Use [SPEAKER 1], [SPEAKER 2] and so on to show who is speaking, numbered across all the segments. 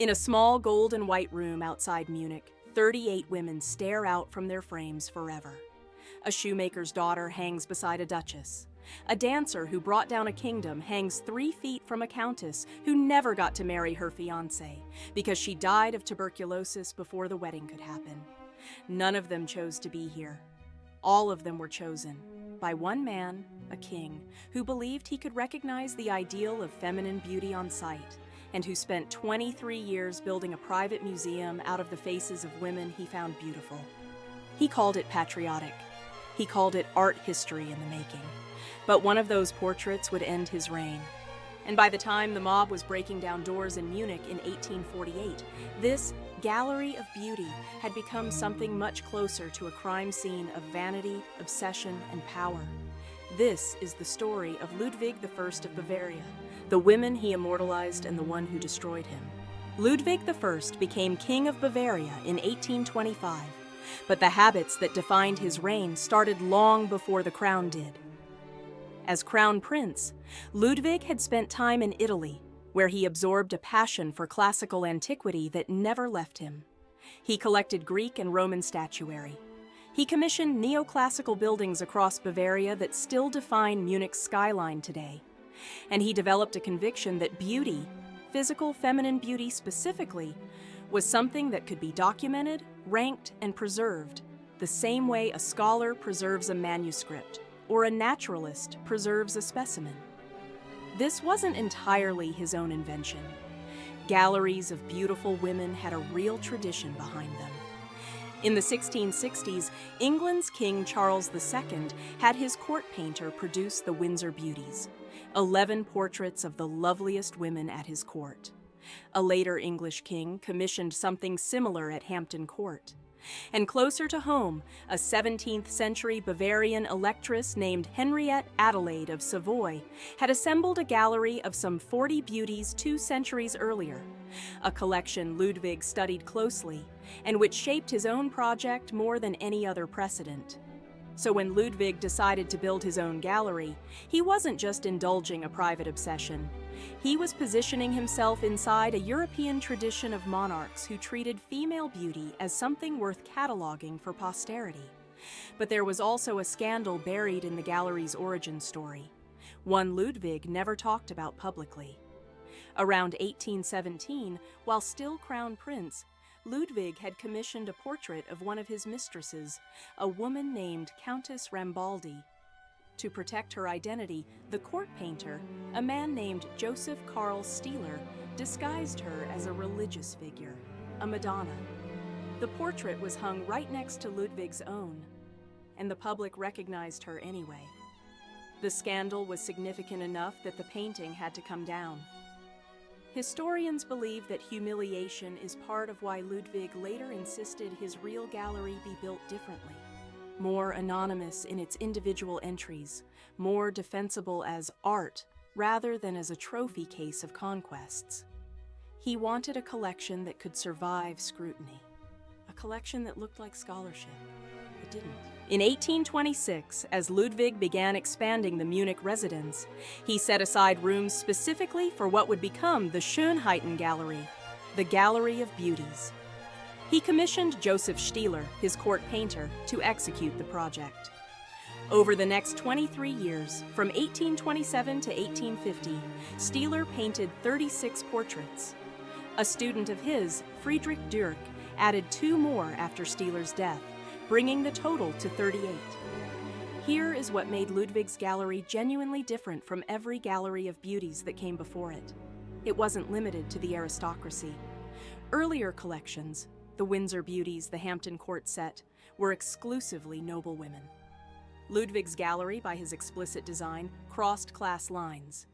[SPEAKER 1] In a small gold and white room outside Munich, 38 women stare out from their frames forever. A shoemaker's daughter hangs beside a duchess. A dancer who brought down a kingdom hangs 3 feet from a countess who never got to marry her fiancé because she died of tuberculosis before the wedding could happen. None of them chose to be here. All of them were chosen by one man, a king, who believed he could recognize the ideal of feminine beauty on sight, and who spent 23 years building a private museum out of the faces of women he found beautiful. He called it patriotic. He called it art history in the making. But one of those portraits would end his reign. And by the time the mob was breaking down doors in Munich in 1848, this Gallery of Beauty had become something much closer to a crime scene of vanity, obsession, and power. This is the story of Ludwig I of Bavaria, the women he immortalized and the one who destroyed him. Ludwig I became King of Bavaria in 1825, but the habits that defined his reign started long before the crown did. As crown prince, Ludwig had spent time in Italy, where he absorbed a passion for classical antiquity that never left him. He collected Greek and Roman statuary. He commissioned neoclassical buildings across Bavaria that still define Munich's skyline today. And he developed a conviction that beauty, physical feminine beauty specifically, was something that could be documented, ranked, and preserved, the same way a scholar preserves a manuscript, or a naturalist preserves a specimen. This wasn't entirely his own invention. Galleries of beautiful women had a real tradition behind them. In the 1660s, England's King Charles II had his court painter produce the Windsor Beauties, 11 portraits of the loveliest women at his court. A later English king commissioned something similar at Hampton Court. And closer to home, a 17th century Bavarian electress named Henriette Adelaide of Savoy had assembled a gallery of some 40 beauties 2 centuries earlier, a collection Ludwig studied closely and which shaped his own project more than any other precedent. So when Ludwig decided to build his own gallery, he wasn't just indulging a private obsession. He was positioning himself inside a European tradition of monarchs who treated female beauty as something worth cataloging for posterity. But there was also a scandal buried in the gallery's origin story, one Ludwig never talked about publicly. Around 1817, while still crown prince, Ludwig had commissioned a portrait of one of his mistresses, a woman named Countess Rambaldi. To protect her identity, the court painter, a man named Joseph Karl Stieler, disguised her as a religious figure, a Madonna. The portrait was hung right next to Ludwig's own, and the public recognized her anyway. The scandal was significant enough that the painting had to come down. Historians believe that humiliation is part of why Ludwig later insisted his real gallery be built differently. More anonymous in its individual entries, more defensible as art rather than as a trophy case of conquests. He wanted a collection that could survive scrutiny, a collection that looked like scholarship. It didn't. In 1826, as Ludwig began expanding the Munich residence, he set aside rooms specifically for what would become the Schönheiten Gallery, the Gallery of Beauties. He commissioned Joseph Stieler, his court painter, to execute the project. Over the next 23 years, from 1827 to 1850, Stieler painted 36 portraits. A student of his, Friedrich Dürck, added 2 more after Stieler's death, bringing the total to 38. Here is what made Ludwig's gallery genuinely different from every gallery of beauties that came before it. It wasn't limited to the aristocracy. Earlier collections, the Windsor Beauties, the Hampton Court set, were exclusively noblewomen. Ludwig's gallery, by his explicit design, crossed class lines.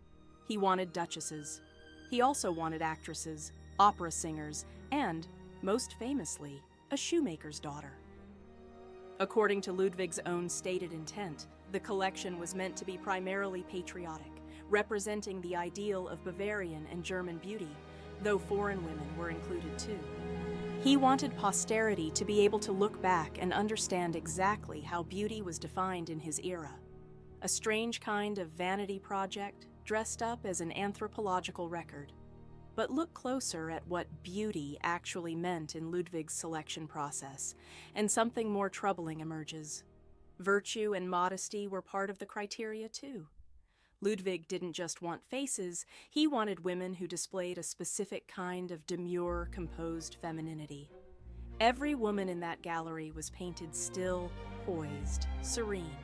[SPEAKER 1] He wanted duchesses. He also wanted actresses, opera singers, and, most famously, a shoemaker's daughter. According to Ludwig's own stated intent, the collection was meant to be primarily patriotic, representing the ideal of Bavarian and German beauty, though foreign women were included too. He wanted posterity to be able to look back and understand exactly how beauty was defined in his era. A strange kind of vanity project dressed up as an anthropological record. But look closer at what beauty actually meant in Ludwig's selection process, and something more troubling emerges. Virtue and modesty were part of the criteria too. Ludwig didn't just want faces, he wanted women who displayed a specific kind of demure, composed femininity. Every woman in that gallery was painted still, poised, serene,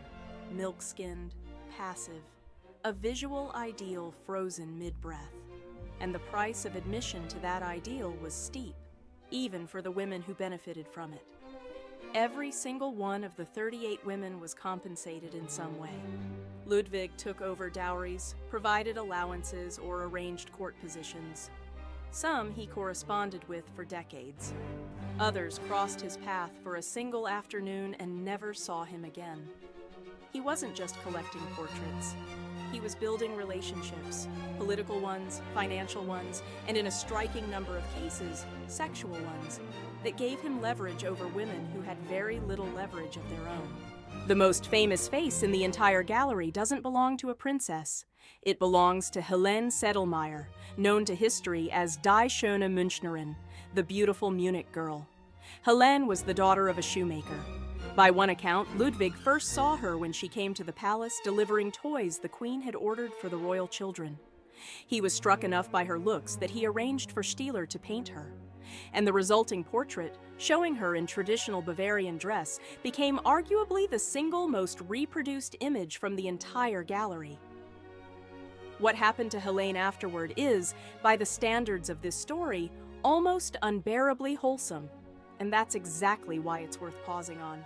[SPEAKER 1] milk-skinned, passive, a visual ideal frozen mid-breath. And the price of admission to that ideal was steep, even for the women who benefited from it. Every single one of the 38 women was compensated in some way. Ludwig took over dowries, provided allowances, or arranged court positions. Some he corresponded with for decades. Others crossed his path for a single afternoon and never saw him again. He wasn't just collecting portraits. He was building relationships, political ones, financial ones, and in a striking number of cases, sexual ones, that gave him leverage over women who had very little leverage of their own. The most famous face in the entire gallery doesn't belong to a princess. It belongs to Helena Sedlmayr, known to history as Die schöne Münchnerin, the beautiful Munich girl. Helene was the daughter of a shoemaker. By one account, Ludwig first saw her when she came to the palace delivering toys the queen had ordered for the royal children. He was struck enough by her looks that he arranged for Stieler to paint her. And the resulting portrait, showing her in traditional Bavarian dress, became arguably the single most reproduced image from the entire gallery. What happened to Helene afterward is, by the standards of this story, almost unbearably wholesome. And that's exactly why it's worth pausing on.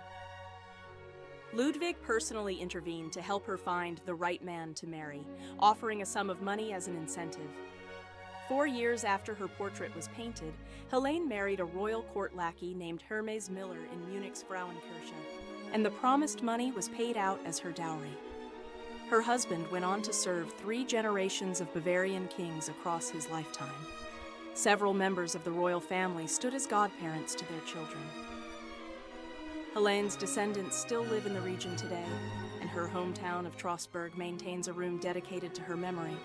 [SPEAKER 1] Ludwig personally intervened to help her find the right man to marry, offering a sum of money as an incentive. 4 years after her portrait was painted, Helene married a royal court lackey named Hermes Miller in Munich's Frauenkirche, and the promised money was paid out as her dowry. Her husband went on to serve 3 generations of Bavarian kings across his lifetime. Several members of the royal family stood as godparents to their children. Helene's descendants still live in the region today, and her hometown of Trostberg maintains a room dedicated to her memory.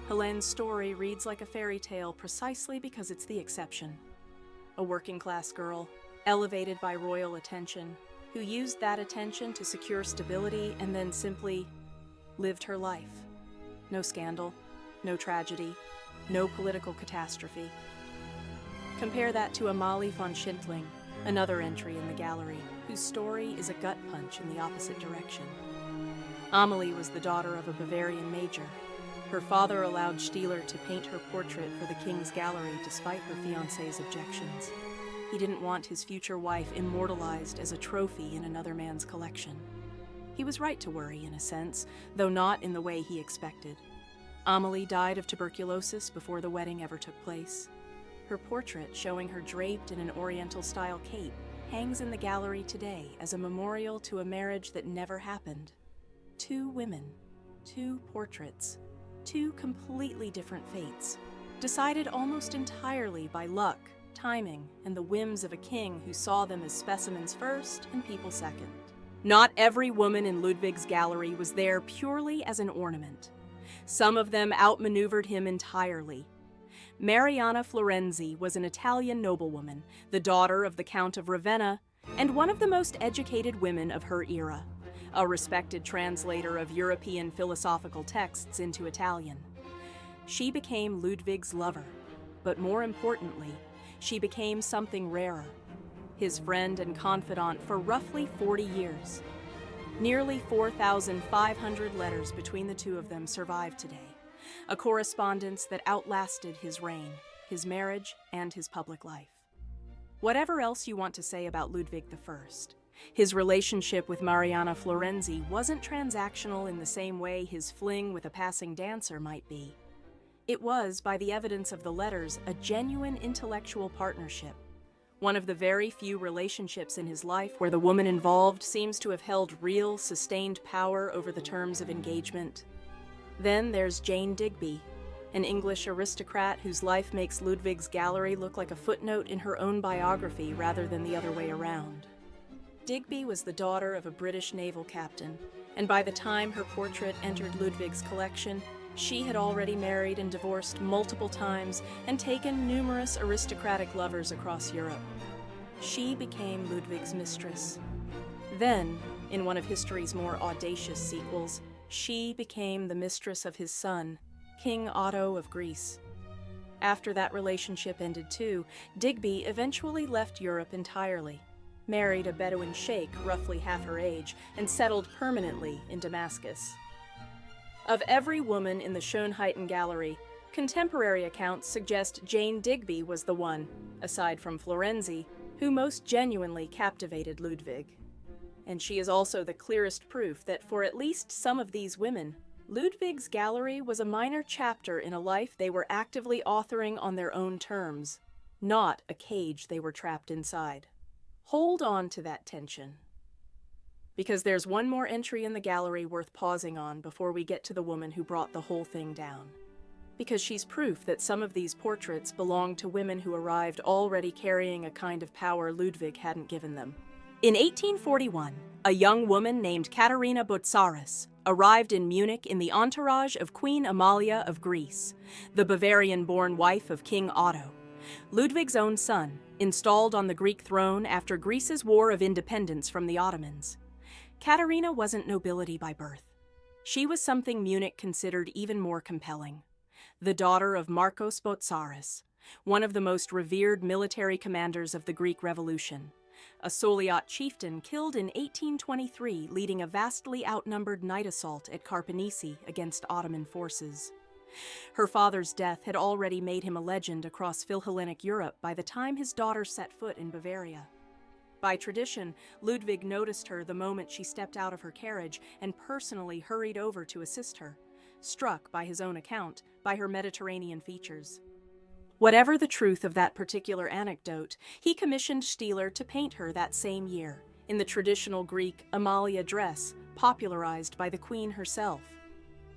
[SPEAKER 1] Helene's story reads like a fairy tale precisely because it's the exception. A working-class girl, elevated by royal attention, who used that attention to secure stability and then simply lived her life. No scandal, no tragedy, no political catastrophe. Compare that to Amalie von Schindling, another entry in the gallery, whose story is a gut punch in the opposite direction. Amalie was the daughter of a Bavarian major. Her father allowed Stieler to paint her portrait for the king's gallery despite her fiancé's objections. He didn't want his future wife immortalized as a trophy in another man's collection. He was right to worry, in a sense, though not in the way he expected. Amalie died of tuberculosis before the wedding ever took place. Her portrait, showing her draped in an Oriental-style cape, hangs in the gallery today as a memorial to a marriage that never happened. 2 women, 2 portraits, 2 completely different fates, decided almost entirely by luck, timing, and the whims of a king who saw them as specimens first and people second. Not every woman in Ludwig's gallery was there purely as an ornament. Some of them outmaneuvered him entirely. Mariana Florenzi was an Italian noblewoman, the daughter of the Count of Ravenna, and one of the most educated women of her era, a respected translator of European philosophical texts into Italian. She became Ludwig's lover, but more importantly, she became something rarer, his friend and confidant for roughly 40 years. Nearly 4,500 letters between the two of them survive today, a correspondence that outlasted his reign, his marriage, and his public life. Whatever else you want to say about Ludwig I, his relationship with Mariana Florenzi wasn't transactional in the same way his fling with a passing dancer might be. It was, by the evidence of the letters, a genuine intellectual partnership, one of the very few relationships in his life where the woman involved seems to have held real, sustained power over the terms of engagement. Then there's Jane Digby, an English aristocrat whose life makes Ludwig's gallery look like a footnote in her own biography rather than the other way around. Digby was the daughter of a British naval captain, and by the time her portrait entered Ludwig's collection, She had already married and divorced multiple times and taken numerous aristocratic lovers across Europe. She became Ludwig's mistress. Then, in one of history's more audacious sequels, she became the mistress of his son, King Otto of Greece. After that relationship ended too, Digby eventually left Europe entirely, married a Bedouin sheikh roughly half her age, and settled permanently in Damascus. Of every woman in the Schönheiten Gallery, contemporary accounts suggest Jane Digby was the one, aside from Florenzi, who most genuinely captivated Ludwig. And she is also the clearest proof that for at least some of these women, Ludwig's gallery was a minor chapter in a life they were actively authoring on their own terms, not a cage they were trapped inside. Hold on to that tension, because there's one more entry in the gallery worth pausing on before we get to the woman who brought the whole thing down. Because she's proof that some of these portraits belong to women who arrived already carrying a kind of power Ludwig hadn't given them. In 1841, a young woman named Katerina Botzaris arrived in Munich in the entourage of Queen Amalia of Greece, the Bavarian-born wife of King Otto, Ludwig's own son, installed on the Greek throne after Greece's War of Independence from the Ottomans. Katerina wasn't nobility by birth. She was something Munich considered even more compelling: the daughter of Marcos Botzaris, one of the most revered military commanders of the Greek Revolution, a Soliot chieftain killed in 1823 leading a vastly outnumbered night assault at Karpenisi against Ottoman forces. Her father's death had already made him a legend across Philhellenic Europe by the time his daughter set foot in Bavaria. By tradition, Ludwig noticed her the moment she stepped out of her carriage and personally hurried over to assist her, struck, by his own account, by her Mediterranean features. Whatever the truth of that particular anecdote, he commissioned Stieler to paint her that same year, in the traditional Greek Amalia dress, popularized by the queen herself.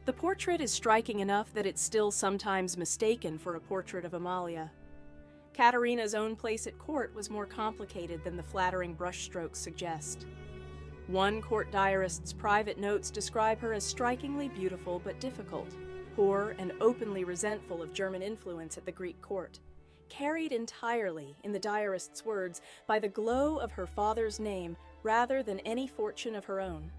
[SPEAKER 1] The portrait is striking enough that it's still sometimes mistaken for a portrait of Amalia. Katerina's own place at court was more complicated than the flattering brushstrokes suggest. One court diarist's private notes describe her as strikingly beautiful but difficult, poor and openly resentful of German influence at the Greek court, carried entirely, in the diarist's words, by the glow of her father's name rather than any fortune of her own.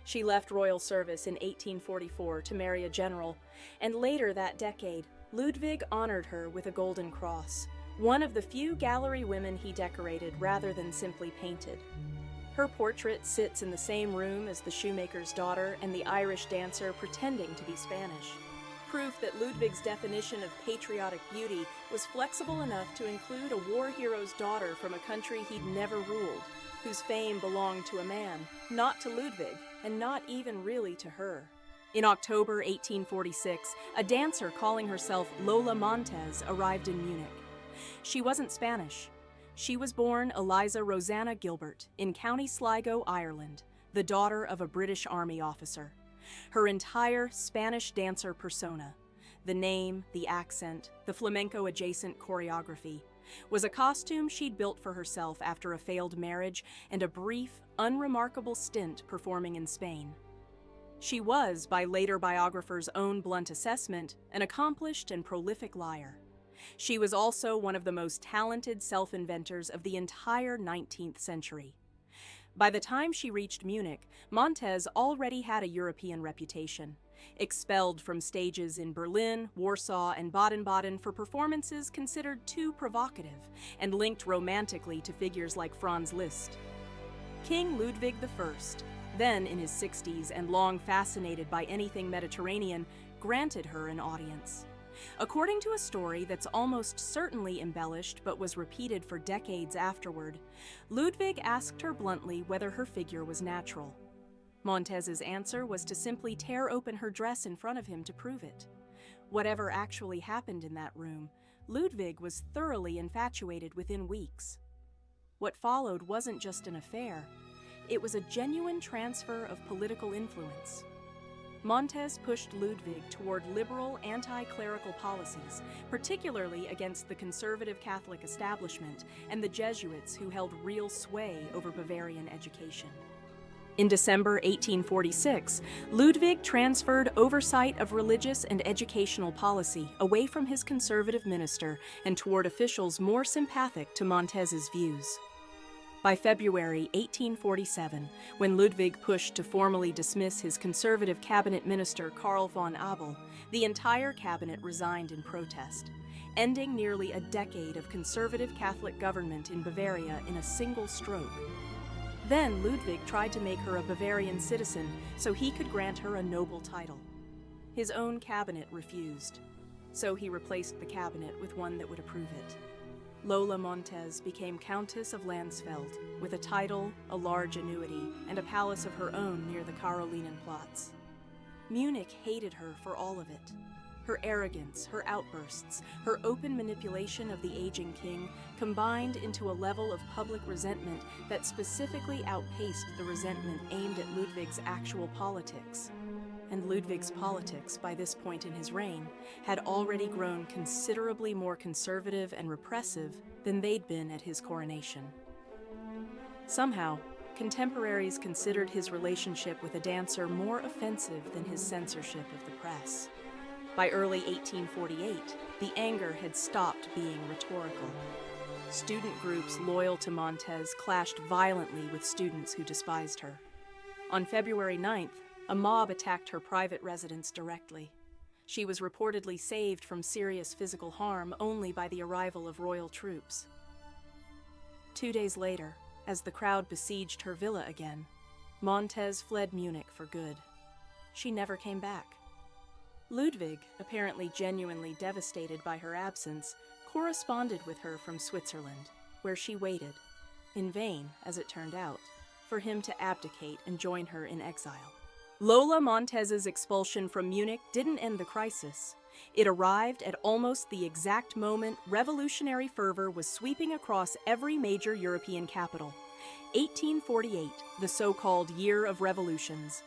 [SPEAKER 1] She left royal service in 1844 to marry a general, and later that decade, Ludwig honored her with a Golden Cross, one of the few gallery women he decorated rather than simply painted. Her portrait sits in the same room as the shoemaker's daughter and the Irish dancer pretending to be Spanish. Proof that Ludwig's definition of patriotic beauty was flexible enough to include a war hero's daughter from a country he'd never ruled, whose fame belonged to a man, not to Ludwig, and not even really to her. In October 1846, a dancer calling herself Lola Montez arrived in Munich. She wasn't Spanish. She was born Eliza Rosanna Gilbert in County Sligo, Ireland, the daughter of a British Army officer. Her entire Spanish dancer persona, the name, the accent, the flamenco-adjacent choreography, was a costume she'd built for herself after a failed marriage and a brief, unremarkable stint performing in Spain. She was, by later biographers' own blunt assessment, an accomplished and prolific liar. She was also one of the most talented self-inventors of the entire 19th century. By the time she reached Munich, Montez already had a European reputation, expelled from stages in Berlin, Warsaw, and Baden-Baden for performances considered too provocative and linked romantically to figures like Franz Liszt. King Ludwig I, then in his 60s and long fascinated by anything Mediterranean, granted her an audience. According to a story that's almost certainly embellished but was repeated for decades afterward, Ludwig asked her bluntly whether her figure was natural. Montez's answer was to simply tear open her dress in front of him to prove it. Whatever actually happened in that room, Ludwig was thoroughly infatuated within weeks. What followed wasn't just an affair, it was a genuine transfer of political influence. Montez pushed Ludwig toward liberal, anti-clerical policies, particularly against the conservative Catholic establishment and the Jesuits who held real sway over Bavarian education. In December 1846, Ludwig transferred oversight of religious and educational policy away from his conservative minister and toward officials more sympathetic to Montez's views. By February 1847, when Ludwig pushed to formally dismiss his conservative cabinet minister Karl von Abel, the entire cabinet resigned in protest, ending nearly a decade of conservative Catholic government in Bavaria in a single stroke. Then Ludwig tried to make her a Bavarian citizen so he could grant her a noble title. His own cabinet refused, so he replaced the cabinet with one that would approve it. Lola Montez became Countess of Landsfeld, with a title, a large annuity, and a palace of her own near the Karolinenplatz. Munich hated her for all of it. Her arrogance, her outbursts, her open manipulation of the aging king combined into a level of public resentment that specifically outpaced the resentment aimed at Ludwig's actual politics. And Ludwig's politics, by this point in his reign, had already grown considerably more conservative and repressive than they'd been at his coronation. Somehow, contemporaries considered his relationship with a dancer more offensive than his censorship of the press. By early 1848, the anger had stopped being rhetorical. Student groups loyal to Montez clashed violently with students who despised her. On February 9th, a mob attacked her private residence directly. She was reportedly saved from serious physical harm only by the arrival of royal troops. 2 days later, as the crowd besieged her villa again, Montez fled Munich for good. She never came back. Ludwig, apparently genuinely devastated by her absence, corresponded with her from Switzerland, where she waited, in vain, as it turned out, for him to abdicate and join her in exile. Lola Montez's expulsion from Munich didn't end the crisis. It arrived at almost the exact moment revolutionary fervor was sweeping across every major European capital. 1848, the so-called Year of Revolutions.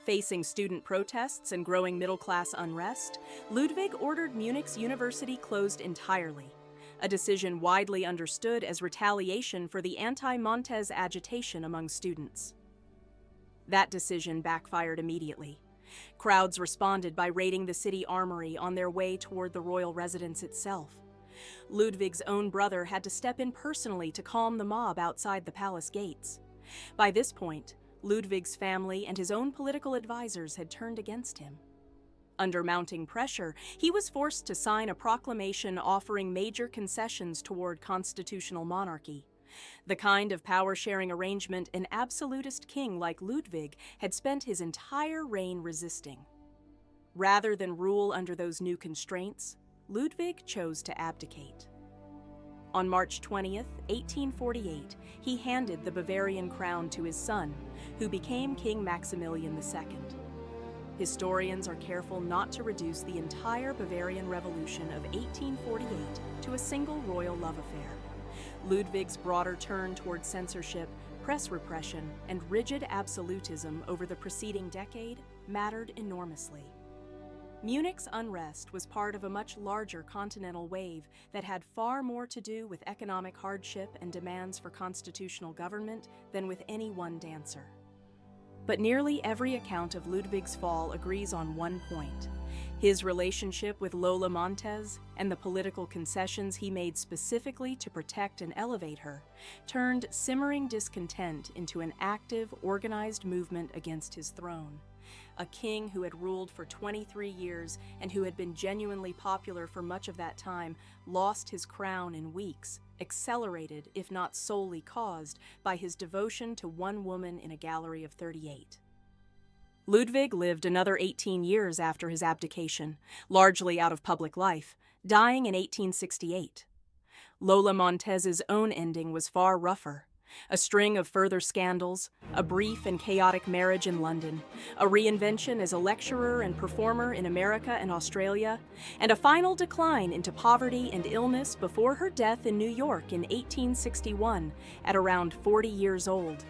[SPEAKER 1] Facing student protests and growing middle-class unrest, Ludwig ordered Munich's university closed entirely, a decision widely understood as retaliation for the anti-Montez agitation among students. That decision backfired immediately. Crowds responded by raiding the city armory on their way toward the royal residence itself. Ludwig's own brother had to step in personally to calm the mob outside the palace gates. By this point, Ludwig's family and his own political advisors had turned against him. Under mounting pressure, he was forced to sign a proclamation offering major concessions toward constitutional monarchy, the kind of power-sharing arrangement an absolutist king like Ludwig had spent his entire reign resisting. Rather than rule under those new constraints, Ludwig chose to abdicate. On March 20th, 1848, he handed the Bavarian crown to his son, who became King Maximilian II. Historians are careful not to reduce the entire Bavarian Revolution of 1848 to a single royal love affair. Ludwig's broader turn toward censorship, press repression, and rigid absolutism over the preceding decade mattered enormously. Munich's unrest was part of a much larger continental wave that had far more to do with economic hardship and demands for constitutional government than with any one dancer. But nearly every account of Ludwig's fall agrees on one point: his relationship with Lola Montez and the political concessions he made specifically to protect and elevate her turned simmering discontent into an active, organized movement against his throne. A king who had ruled for 23 years and who had been genuinely popular for much of that time lost his crown in weeks, accelerated, if not solely caused, by his devotion to one woman in a gallery of 38. Ludwig lived another 18 years after his abdication, largely out of public life, dying in 1868. Lola Montez's own ending was far rougher. A string of further scandals, a brief and chaotic marriage in London, a reinvention as a lecturer and performer in America and Australia, and a final decline into poverty and illness before her death in New York in 1861 at around 40 years old.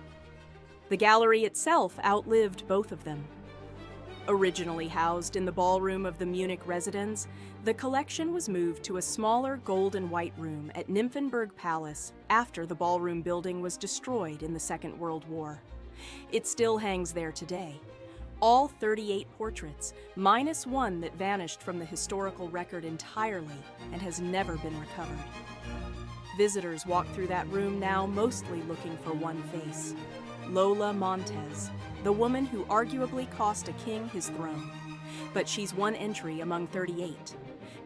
[SPEAKER 1] The gallery itself outlived both of them. Originally housed in the ballroom of the Munich residence, the collection was moved to a smaller gold and white room at Nymphenburg Palace after the ballroom building was destroyed in the Second World War. It still hangs there today. All 38 portraits, minus one that vanished from the historical record entirely and has never been recovered. Visitors walk through that room now mostly looking for one face. Lola Montez, the woman who arguably cost a king his throne. But she's one entry among 38.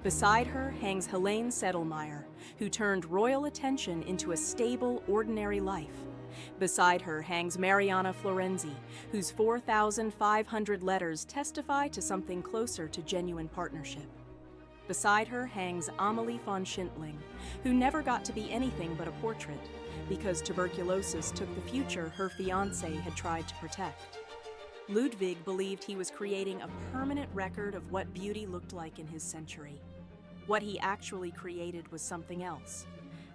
[SPEAKER 1] Beside her hangs Helena Sedlmayr, who turned royal attention into a stable, ordinary life. Beside her hangs Mariana Florenzi, whose 4,500 letters testify to something closer to genuine partnership. Beside her hangs Amelie von Schindling, who never got to be anything but a portrait, because tuberculosis took the future her fiancé had tried to protect. Ludwig believed he was creating a permanent record of what beauty looked like in his century. What he actually created was something else.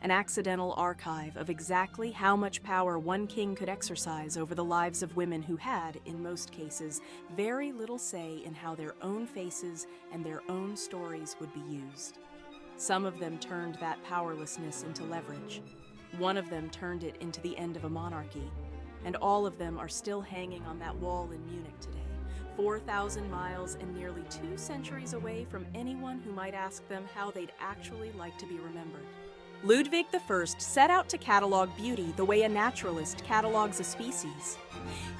[SPEAKER 1] An accidental archive of exactly how much power one king could exercise over the lives of women who had, in most cases, very little say in how their own faces and their own stories would be used. Some of them turned that powerlessness into leverage. One of them turned it into the end of a monarchy. And all of them are still hanging on that wall in Munich today, 4,000 miles and nearly 2 centuries away from anyone who might ask them how they'd actually like to be remembered. Ludwig I set out to catalog beauty the way a naturalist catalogs a species.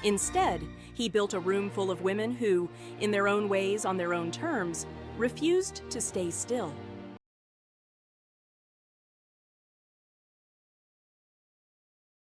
[SPEAKER 1] Instead, he built a room full of women who, in their own ways, on their own terms, refused to stay still.